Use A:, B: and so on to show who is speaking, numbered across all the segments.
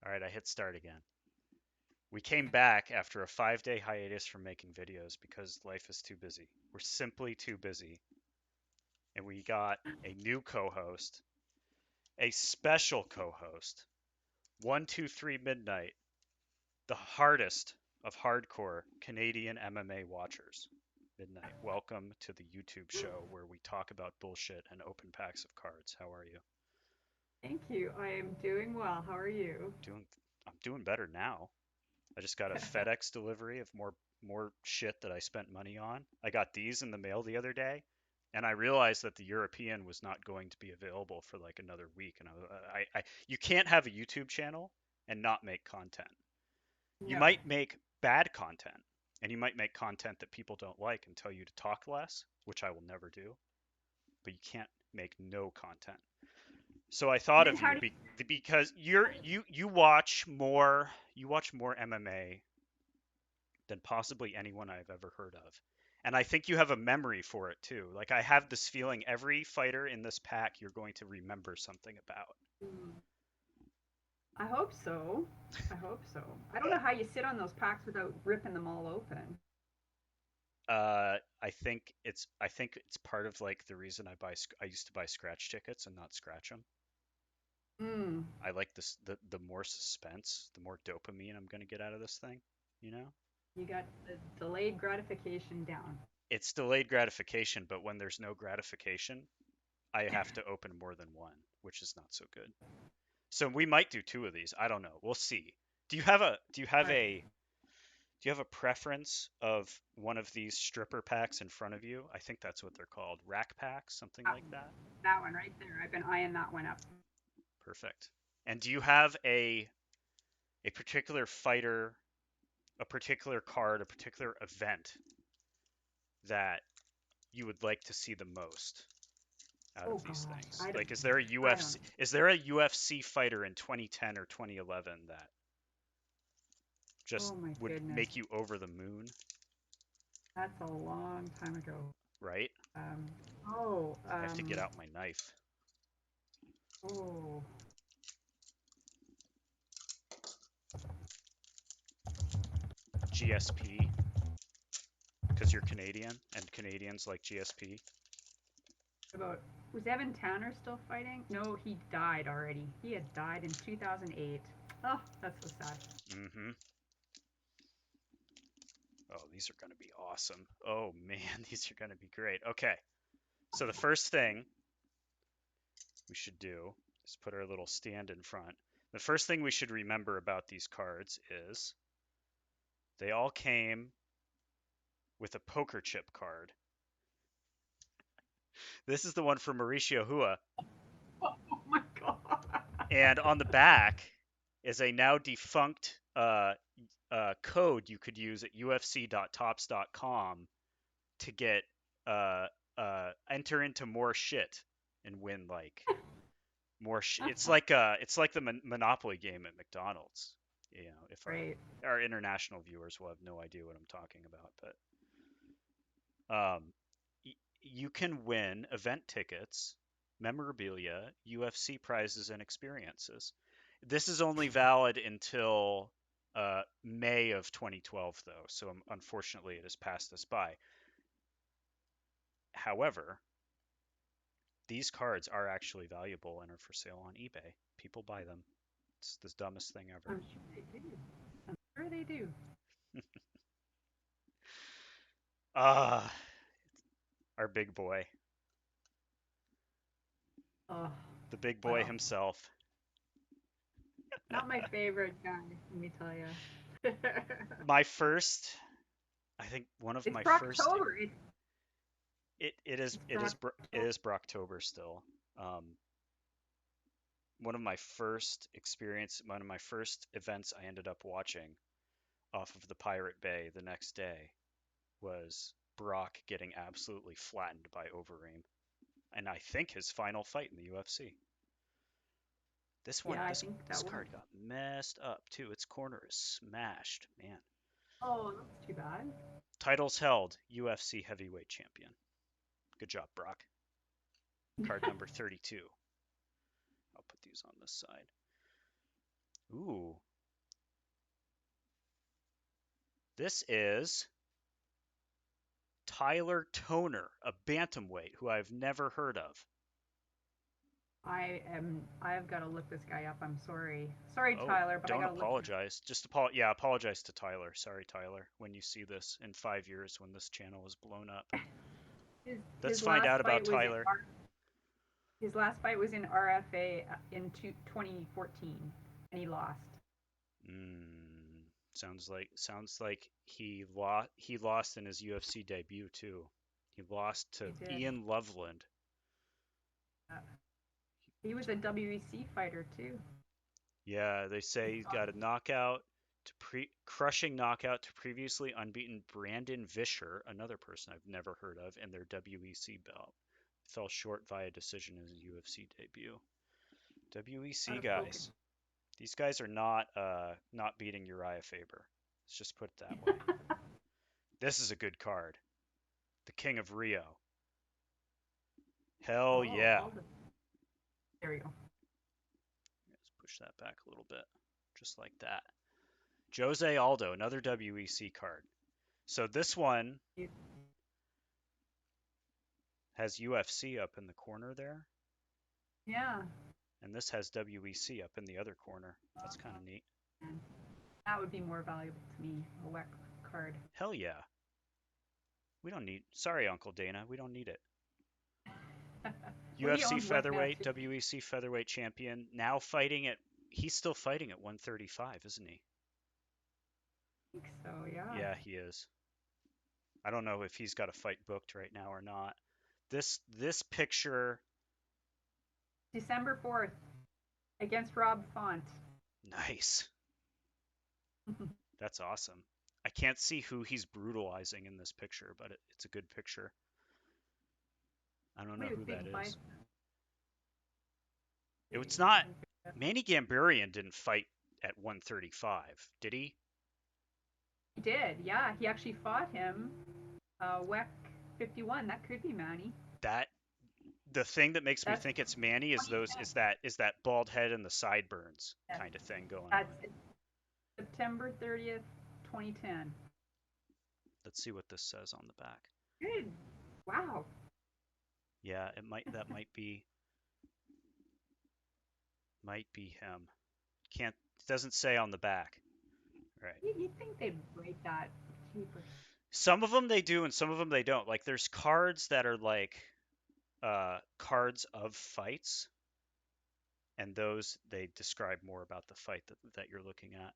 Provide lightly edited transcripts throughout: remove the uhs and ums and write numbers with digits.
A: All right, I hit start again. We came back after a 5-day hiatus from making videos because life is too busy. We're simply too busy. And we got a new co host, a special co host, 123 Midnight, the hardest of hardcore Canadian MMA watchers. Midnight, welcome to the YouTube show where we talk about bullshit and open packs of cards. How are you?
B: Thank you. I am doing well. How are you?
A: Doing I'm doing better now. I just got a FedEx delivery of more shit that I spent money on. I got these in the mail the other day, and I realized that the European was not going to be available for like another week. And you can't have a YouTube channel and not make content. You
B: No.
A: might make bad content, and you might make content that people don't like and tell you to talk less, which I will never do. But you can't make no content. So I
B: And
A: thought
B: then
A: of
B: how
A: you
B: do
A: because you watch more MMA than possibly anyone I've ever heard of. And I think you have a memory for it too. Like I have this feeling every fighter in this pack you're going to remember something about.
B: you? I hope so. I hope so. I don't know how you sit on those packs without ripping them all open.
A: I think it's part of like the reason I used to buy scratch tickets and not scratch them.
B: Mm.
A: I like this the more suspense, the more dopamine I'm going to get out of this thing, you know?
B: You got the delayed gratification down.
A: It's delayed gratification, but when there's no gratification, I have to open more than one, which is not so good. So we might do two of these. I don't know. We'll see.
B: Right.
A: Do you have a preference of one of these stripper packs in front of you? I think that's what they're called. Rack packs, something
B: That,
A: like that.
B: that one right there. I've been eyeing that one up.
A: Perfect. And do you have a particular fighter, a particular card, a particular event that you would like to see the most out
B: Oh
A: of these
B: gosh,
A: things? Like is there a
B: I don't
A: UFC is there a UFC fighter in 2010 or 2011 that just
B: Oh my
A: would
B: goodness.
A: make you over the moon,
B: That's a long time ago.
A: right?
B: Um, oh,
A: I have to get
B: um,
A: out my knife.
B: oh,
A: GSP, because you're Canadian and Canadians like GSP.
B: about was Evan Tanner still fighting? No, he died already. He had died in 2008. Oh, that's so sad.
A: Mm-hmm. Oh, these are going to be awesome. Oh man, these are going to be great. Okay, so the first thing we should do is put our little stand in front. The first thing we should remember about these cards is they all came with a poker chip card. This is the one for Mauricio Hua.
B: Oh my god.
A: And on the back is a now defunct code you could use at UFC.Topps.com to get enter into more shit and win like more. It's like the Monopoly game at McDonald's. You know, if
B: Great.
A: our international viewers will have no idea what I'm talking about, but you can win event tickets, memorabilia, UFC prizes, and experiences. This is only valid until May of 2012, though, so unfortunately it has passed us by. However, these cards are actually valuable and are for sale on eBay. People buy them. It's the dumbest thing ever.
B: I'm sure they do. I'm sure they do.
A: Ah, our big boy,
B: Oh,
A: the big boy
B: well,
A: himself.
B: not my favorite guy, let me tell you.
A: My first, I think one of
B: It's
A: my first.
B: Brocktober. It's Brock.
A: It is Brocktober still. Um, one of my first events I ended up watching off of the Pirate Bay the next day was Brock getting absolutely flattened by Overeem, and I think his final fight in the UFC.
B: Yeah, I
A: This
B: think
A: this
B: that was.
A: card got messed up too. Its corner is smashed, man.
B: Oh, that's too bad.
A: Titles held, UFC heavyweight champion. Good job, Brock. Card number 32. I'll put these on this side. Ooh, This is Tyler Toner, a bantamweight who I've never heard of.
B: I've got to look this guy up. I'm sorry. Sorry,
A: Oh,
B: Tyler, but I
A: don't
B: got to look this.
A: apologize. Yeah, apologize to Tyler. Sorry, Tyler, when you see this in 5 years when this channel is blown up. Let's
B: His
A: find
B: last
A: out about
B: fight was in
A: Tyler.
B: his last fight was in RFA in 2014, and he lost.
A: Sounds like he lost in his UFC debut too. He lost to
B: He did.
A: Ian Loveland.
B: Uh, he was a WEC fighter too.
A: Yeah, they say he got a knockout crushing knockout to previously unbeaten Brandon Vischer, another person I've never heard of, in their WEC bout. Fell short via decision in his UFC debut. WEC guys. These guys are not beating Uriah Faber. Let's just put it that way. This is a good card. The King of Rio. Hell
B: Oh,
A: yeah.
B: Aldo. There we go.
A: Let's push that back a little bit. Just like that. Jose Aldo, another WEC card. So this one has UFC up in the corner there,
B: Yeah,
A: and this has WEC up in the other corner. That's kind of neat.
B: that would be more valuable to me. A WEC card.
A: Hell yeah. We don't need. Sorry, Uncle Dana. We don't need it.
B: Well, he
A: UFC
B: owns WEC now
A: featherweight,
B: too.
A: WEC featherweight champion. Now fighting at. He's still fighting at 135, isn't he?
B: I think so. Yeah.
A: Yeah, he is. I don't know if he's got a fight booked right now or not. This picture.
B: December 4th against Rob Font.
A: Nice. That's awesome. I can't see who he's brutalizing in this picture, but it's a good picture. I don't know who that is. It's not. Manny Gambarian didn't fight at 135, did he?
B: He did, yeah. He actually fought him. WEC 51. That could be Manny.
A: That the thing that makes me
B: That's
A: think it's Manny is those
B: 2010.
A: is that bald head and the sideburns
B: Yes.
A: kind of thing going
B: That's
A: on.
B: September 30th, 2010.
A: Let's see what this says on the back.
B: Good. Wow.
A: Yeah, that might be him. Can't It doesn't say on the back. Right.
B: You'd think they'd rate that cheaper.
A: Some of them they do and some of them they don't. Like there's cards that are like cards of fights, and those they describe more about the fight that you're looking at.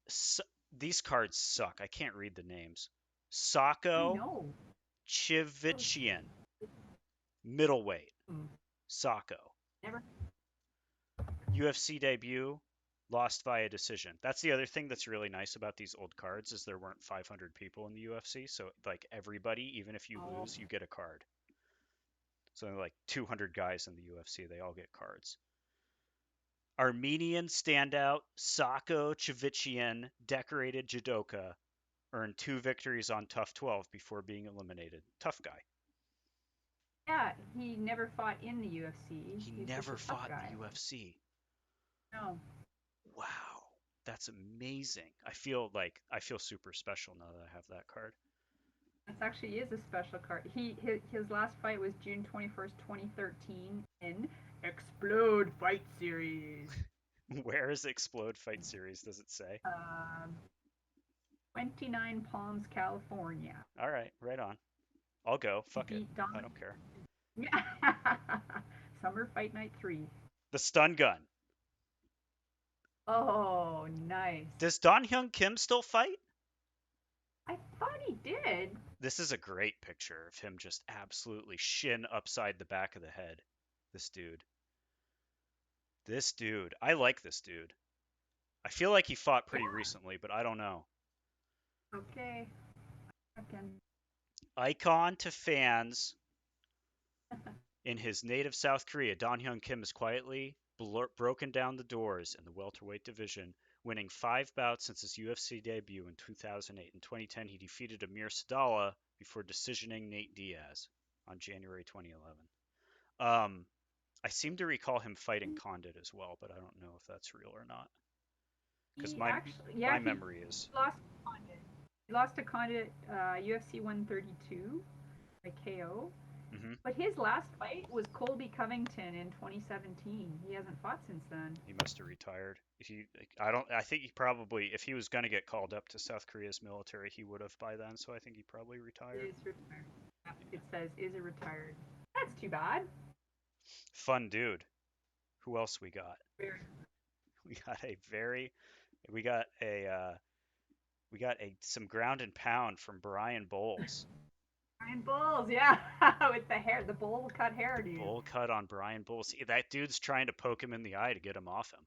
A: So, these cards suck. I can't read the names.
B: I
A: Sako
B: know.
A: Chivichian, middleweight.
B: Hmm.
A: Sako.
B: Never.
A: UFC debut, lost via decision. That's the other thing that's really nice about these old cards is there weren't 500 people in the UFC, so like everybody, even if you
B: Oh,
A: lose, you get a card. So like 200 guys in the UFC, they all get cards. Armenian standout Sako Chivichian, decorated judoka, earned 2 victories on Tough 12 before being eliminated. Tough guy.
B: yeah. He never fought in the UFC.
A: He
B: He's just
A: never
B: a tough
A: fought in
B: guy.
A: the UFC.
B: No.
A: Wow. That's amazing. I feel super special now that I have that card.
B: This actually is a special card. His last fight was June 21st, 2013 in Explode Fight Series.
A: Where is Explode Fight Series? Does it say?
B: Um, 29 Palms, California.
A: All right, right on. I'll go.
B: He
A: Fuck it.
B: beat Don.
A: I don't care.
B: Summer Fight Night 3.
A: The stun gun.
B: Oh, nice.
A: Does Don Hyung Kim still fight?
B: I thought he did.
A: This is a great picture of him just absolutely shin upside the back of the head. This dude. This dude. I like this dude. I feel like he fought
B: Yeah.
A: pretty recently, but I don't know.
B: Okay. Again.
A: Icon to fans in his native South Korea, Don Hyung Kim has quietly broken down the doors in the welterweight division, winning 5 bouts since his UFC debut in 2008. In 2010, he defeated Amir Sadallah before decisioning Nate Diaz on January 2011. I seem to recall him fighting Condit as well, but I don't know if that's real or not. because
B: He actually,
A: my
B: yeah,
A: memory is
B: lost to Condit. He lost to Condit, UFC 132 by KO.
A: hmm
B: But his last fight was Colby Covington in 2017. He hasn't fought since then.
A: he must have retired. He I don't I think he probably if he was going to get called up to South Korea's military, he would have by then. So I think he probably retired.
B: Is retired. Yeah,
A: Yeah.
B: it says is a retired. That's too bad.
A: Fun dude. Who else we got?
B: Very
A: We got a very we got a some ground and pound from Brian Bowles.
B: Brian Bulls, yeah, with the hair, the bowl cut hairdo.
A: Bowl cut on Brian Bowles. That dude's trying to poke him in the eye to get him off him.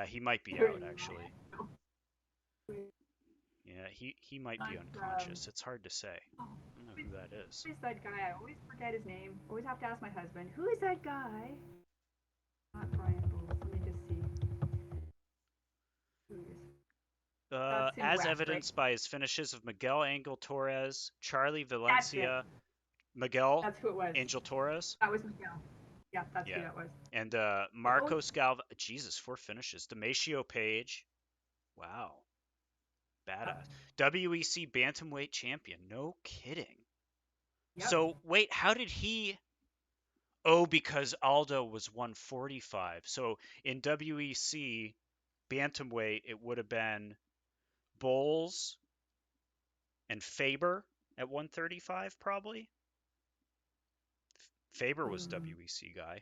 A: He might be out actually. Yeah, he might be
B: That's,
A: unconscious. It's hard to say.
B: oh,
A: I don't know who that is.
B: who is that guy? I always forget his name. Always have to ask my husband. Who is that guy? Not Brian Bulls. Let me just see. Who is? That's in
A: As
B: West, right?
A: evidenced by his finishes of Miguel Angel Torres, Charlie
B: That's it.
A: Valencia, Miguel
B: That's who it was.
A: Angel Torres,
B: That was Miguel. Yeah, that's who
A: yeah,
B: that was.
A: and
B: Oh,
A: Marcos Galva. Jesus, 4 finishes. Dematio Page. Wow,
B: yep.
A: badass. WEC bantamweight champion. No kidding.
B: Yep.
A: So wait, how did he? Oh, because Aldo was 145. So in WEC bantamweight, it would have been Bowles and Faber at 135, probably. Faber was
B: Mm,
A: WEC guy.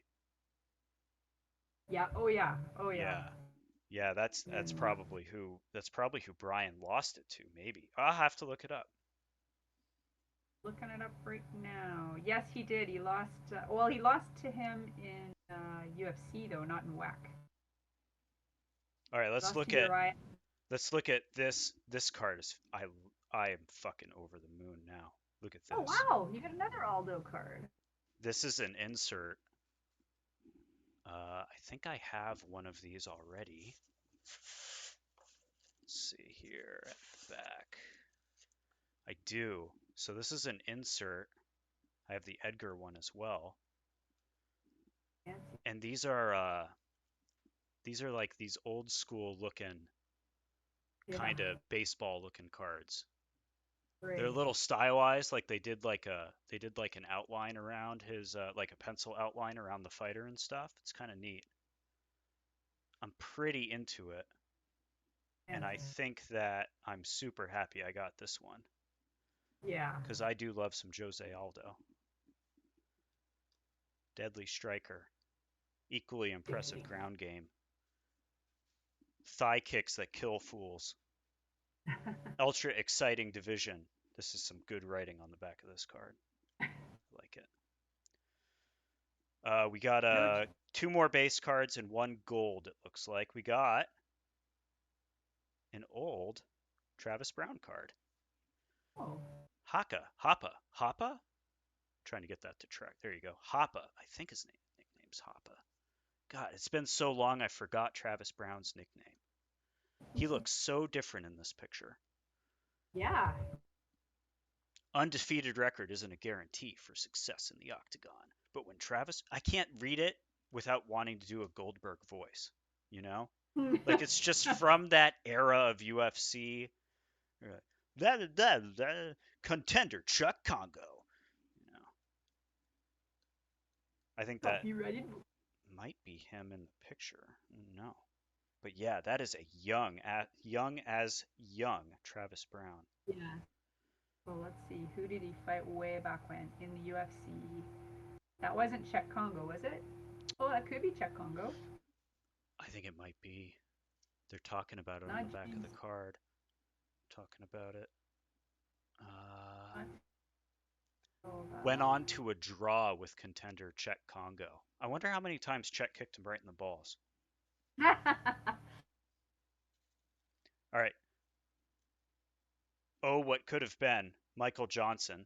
B: yeah. Oh yeah. Oh yeah.
A: Yeah. Yeah,
B: Mm.
A: that's probably who Brian lost it to, maybe. I'll have to look it up.
B: Looking it up right now. Yes, he did. He lost. Well, he lost to him in UFC though, not in WAC.
A: All right,
B: Lost to Uriah.
A: let's look at this card is I am fucking over the moon now. Look at
B: Oh
A: this.
B: wow, you got another Aldo card.
A: This is an insert. I think I have one of these already. Let's see here at the back. I do. So this is an insert. I have the Edgar one as well.
B: Fancy.
A: And these are like these old school looking
B: Yeah.
A: kind of baseball looking cards. They're a
B: Great.
A: little stylized, like they did like an outline around his like a pencil outline around the fighter and stuff. It's kind of neat. I'm pretty into it, and I
B: Fancy.
A: think that I'm super happy I got this one
B: Yeah.
A: because I do love some Jose Aldo. Deadly striker, equally impressive ground game, thigh kicks that kill fools, ultra exciting division. This is some good writing on the back of this card. I like it. We got
B: No.
A: two more base cards and one gold. It looks like we got an old Travis Brown card.
B: Oh.
A: Hoppa. Trying to get that to track. There you go. Hoppa. I think his nickname's Hoppa. God, it's been so long I forgot Travis Brown's nickname. He looks so different in this picture.
B: Yeah.
A: Undefeated record isn't a guarantee for success in the octagon. But when Travis, I can't read it without wanting to do a Goldberg voice, you know? Like it's just from that era of UFC. That contender Chuck Congo. You know, I think
B: Are
A: that
B: you ready?
A: might be him in the picture. No, but yeah, that is a young Travis Brown.
B: Yeah. Well, let's see. Who did he fight way back when in the UFC? That wasn't Czech Congo, was it? Oh, that could be Czech Congo.
A: I think it might be. They're talking about it on
B: Not
A: the back of
B: James.
A: the card. Talking about it. Uh,
B: Not, oh,
A: went on to a draw with contender Czech Congo. I wonder how many times Czech kicked him right in the balls. All right. Oh, what could have been Michael Johnson.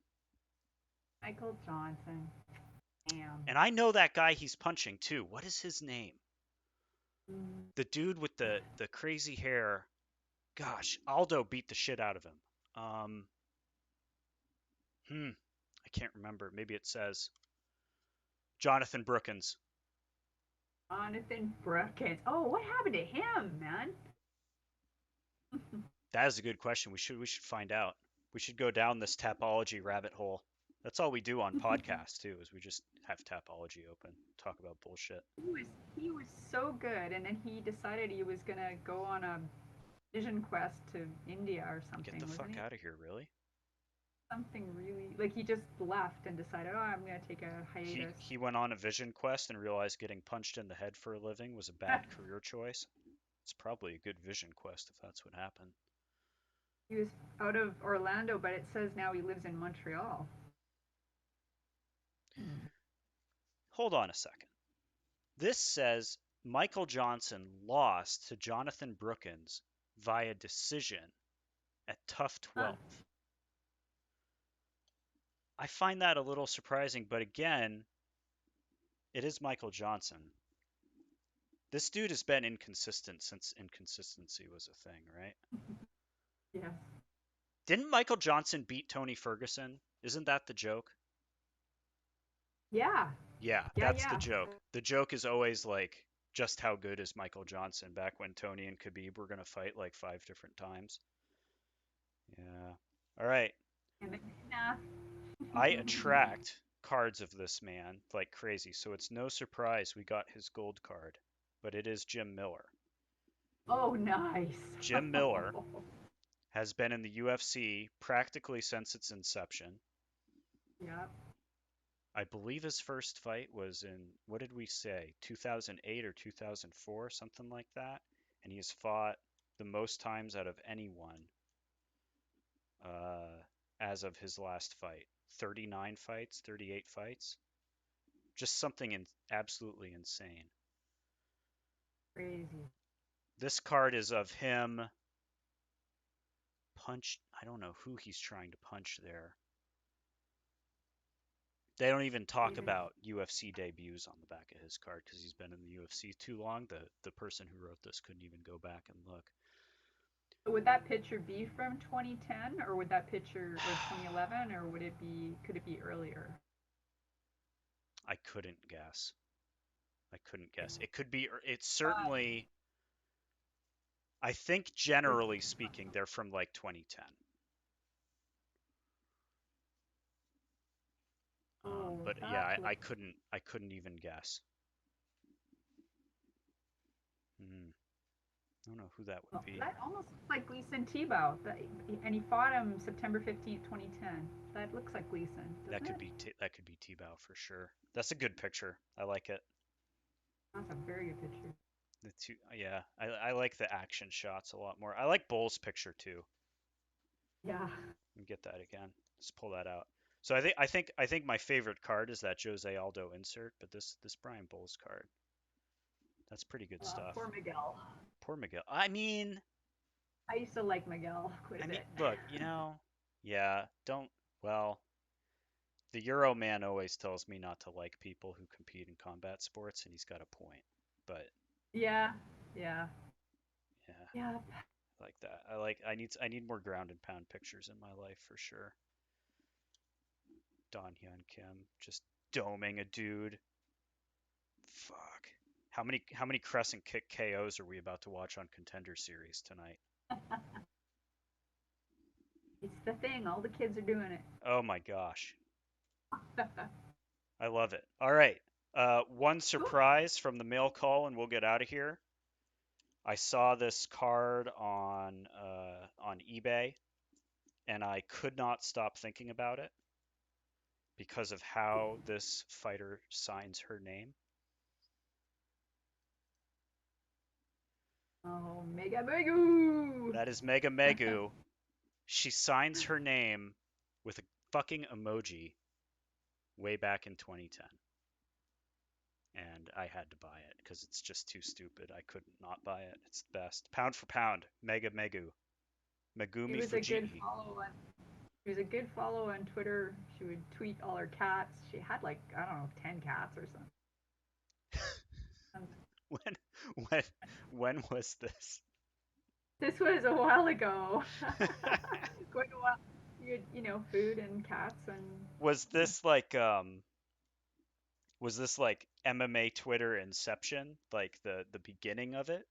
B: Michael Johnson. Damn.
A: And I know that guy he's punching too. What is his name?
B: Mm,
A: The dude with the crazy hair. Gosh, Aldo beat the shit out of him. Um, I can't remember. Maybe it says Jonathan Brookins.
B: Jonathan Brookins. Oh, what happened to him, man?
A: That is a good question. We should find out. We should go down this tapology rabbit hole. That's all we do on podcasts too, is we just have tapology open, talk about bullshit.
B: He was so good, and then he decided he was gonna go on a vision quest to India or
A: Get
B: something,
A: the
B: wasn't
A: fuck
B: he?
A: out of here, really?
B: Something really like he just left and decided, oh, I'm gonna take a
A: He
B: hiatus.
A: he went on a vision quest and realized getting punched in the head for a living was a bad career choice. It's probably a good vision quest if that's what happened.
B: He was out of Orlando, but it says now he lives in Montreal. Hmm.
A: Hold on a second. This says Michael Johnson lost to Jonathan Brookins via decision at TUF
B: Huh.
A: 12. I find that a little surprising, but again, it is Michael Johnson. This dude has been inconsistent since inconsistency was a thing, right?
B: Yes.
A: Didn't Michael Johnson beat Tony Ferguson? Isn't that the joke?
B: Yeah.
A: Yeah,
B: Yeah.
A: that's the
B: Yeah.
A: joke. The joke is always like, just how good is Michael Johnson back when Tony and Khabib were going to fight like 5 different times? Yeah. All right.
B: And nah.
A: I attract cards of this man like crazy, so it's no surprise we got his gold card. But it is Jim Miller.
B: Oh, nice.
A: Jim Miller has been in the UFC practically since its inception.
B: Yeah.
A: I believe his first fight was in, what did we say, 2008 or 2004, something like that. And he has fought the most times out of anyone uh, as of his last fight. 39 fights, 38 fights. Just something absolutely insane.
B: Crazy.
A: This card is of him punch. I don't know who he's trying to punch there. They don't even talk
B: Even
A: about UFC debuts on the back of his card because he's been in the UFC too long. The person who wrote this couldn't even go back and look.
B: would that picture be from 2010 or would that picture or 2011 or would it be could it be earlier?
A: I couldn't guess. I couldn't guess. It could be. It's
B: Uh,
A: certainly. I think generally speaking, they're from like 2010.
B: oh,
A: But yeah,
B: that
A: I
B: looks.
A: couldn't. I couldn't even guess. Hmm. I don't know who that would
B: Oh,
A: be.
B: that almost looks like Gleason Tebow. And he fought him September 15th, 2010. That looks like Gleason,
A: That
B: doesn't
A: could
B: it?
A: be that could be T-Bow for sure. That's a good picture. I like it.
B: That's a very good picture.
A: The two, yeah, I like the action shots a lot more. I like Bull's picture too.
B: Yeah.
A: Let me get that again. Let's pull that out. So I think my favorite card is that Jose Aldo insert, but this Brian Bulls card, that's pretty good stuff.
B: Poor Miguel.
A: Poor Miguel.
B: I used to like Miguel quite a
A: I mean,
B: bit.
A: look, yeah, don't. Well, the Euro man always tells me not to like people who compete in combat sports, and he's got a point. But
B: Yeah. Yeah.
A: yeah,
B: Yeah.
A: I like that. I need more ground and pound pictures in my life for sure. Don Hyun Kim just doming a dude. Fuck. How many crescent kick KOs are we about to watch on Contender Series tonight?
B: It's the thing. All the kids are doing it.
A: Oh my gosh. I love it. All right. One
B: Cool.
A: surprise from the mail call and we'll get out of here. I saw this card on eBay and I could not stop thinking about it because of how this fighter signs her name.
B: Oh, Mega Megu!
A: That is Mega Megu. She signs her name with a fucking emoji way back in 2010. And I had to buy it because it's just too stupid. I couldn't not buy it. It's the best. Pound for pound, Mega Megu.
B: He
A: Megumi
B: was a good
A: Fujii.
B: follow on. She was a good follow on Twitter. She would tweet all her cats. She had like I don't know 10 cats or something.
A: when when when was this?
B: This was a while ago. Quite a while. You had, food and cats and
A: Was this like Was this like MMA Twitter inception, like the beginning of it?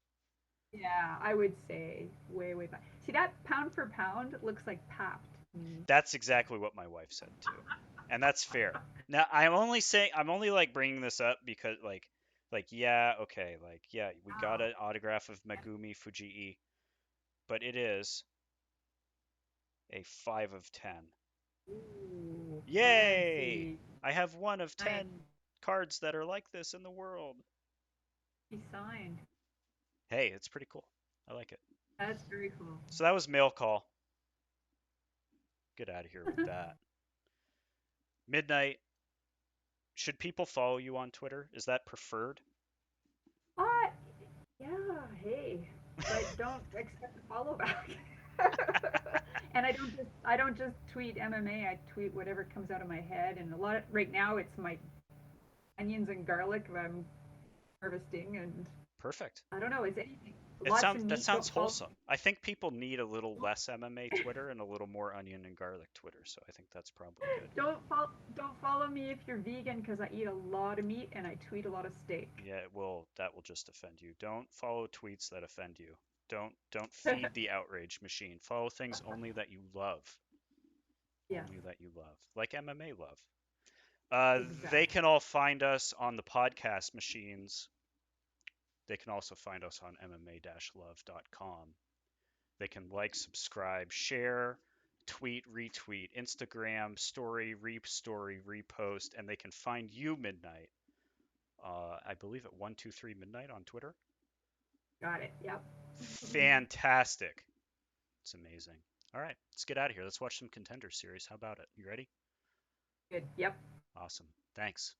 B: Yeah, I would say way, way back. See, that pound for pound looks like Pap to me.
A: That's exactly what my wife said too. And that's fair. Now, I'm only like bringing this up because yeah, okay, like yeah, we got
B: Wow.
A: an autograph of Megumi Fujii, but it is a 5 of 10.
B: Ooh,
A: Yay!
B: fancy.
A: I have one of
B: Nice.
A: 10 cards that are like this in the world.
B: He signed.
A: Hey, it's pretty cool. I like it.
B: That's very cool.
A: So that was mail call. Get out of here with that. Midnight, should people follow you on Twitter? Is that preferred?
B: What? Yeah, hey. But don't expect a follow back. And I don't just tweet MMA, I tweet whatever comes out of my head, and a lot of right now it's my onions and garlic I'm harvesting, and
A: Perfect.
B: I don't know, it's anything. Lots of
A: That
B: meat.
A: sounds
B: Don't follow.
A: wholesome. I think people need a little less MMA Twitter and a little more onion and garlic Twitter, so I think that's probably good.
B: Don't follow me if you're vegan because I eat a lot of meat and I tweet a lot of steak.
A: Yeah, that will just offend you. Don't follow tweets that offend you. Don't feed the outrage machine. Follow things only that you love.
B: Yes,
A: Only that you love. Like MMA love. They
B: exactly.
A: can all find us on the podcast machines. They can also find us on mma-love.com. They can like, subscribe, share, tweet, retweet, Instagram, story, repost, and they can find you Midnight. I believe at 123 Midnight on Twitter.
B: Got it. Yep.
A: Fantastic. It's amazing. All right, let's get out of here. Let's watch some Contender Series. How about it? You ready?
B: Good. Yep.
A: Awesome. Thanks.